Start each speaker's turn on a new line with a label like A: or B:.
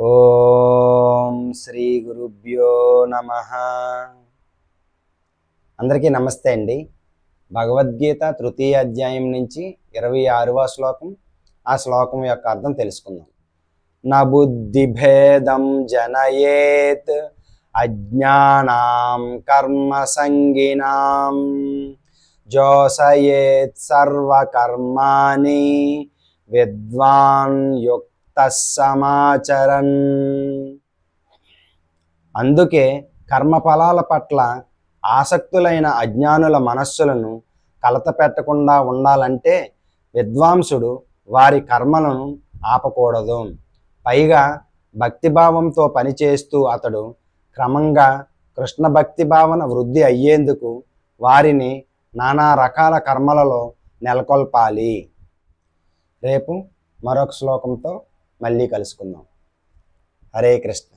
A: ఓం శ్రీ గురుభ్యో నమః. అందరికీ నమస్తే అండి. భగవద్గీత తృతీయ అధ్యాయం నుంచి 26వ శ్లోకం, ఆ శ్లోకం యొక్క అర్థం తెలుసుకుందాం. న బుద్ధిభేదం జనయేత్ అజ్ఞానాం కర్మ సంగినాం జోసయేత్ సర్వకర్మాణి విద్వాన్ యుక్త సమాచరన్. అందుకే కర్మఫలాల పట్ల ఆసక్తులైన అజ్ఞానుల మనస్సులను కలత పెట్టకుండా ఉండాలంటే విద్వాంసుడు వారి కర్మలను ఆపకూడదు. పైగా భక్తిభావంతో పనిచేస్తూ అతడు క్రమంగా కృష్ణ భక్తి భావన వృద్ధి అయ్యేందుకు వారిని నానా రకాల కర్మలలో నెలకొల్పాలి. రేపు మరొక శ్లోకంతో మళ్ళీ కలుసుకుందాం. హరే కృష్ణ.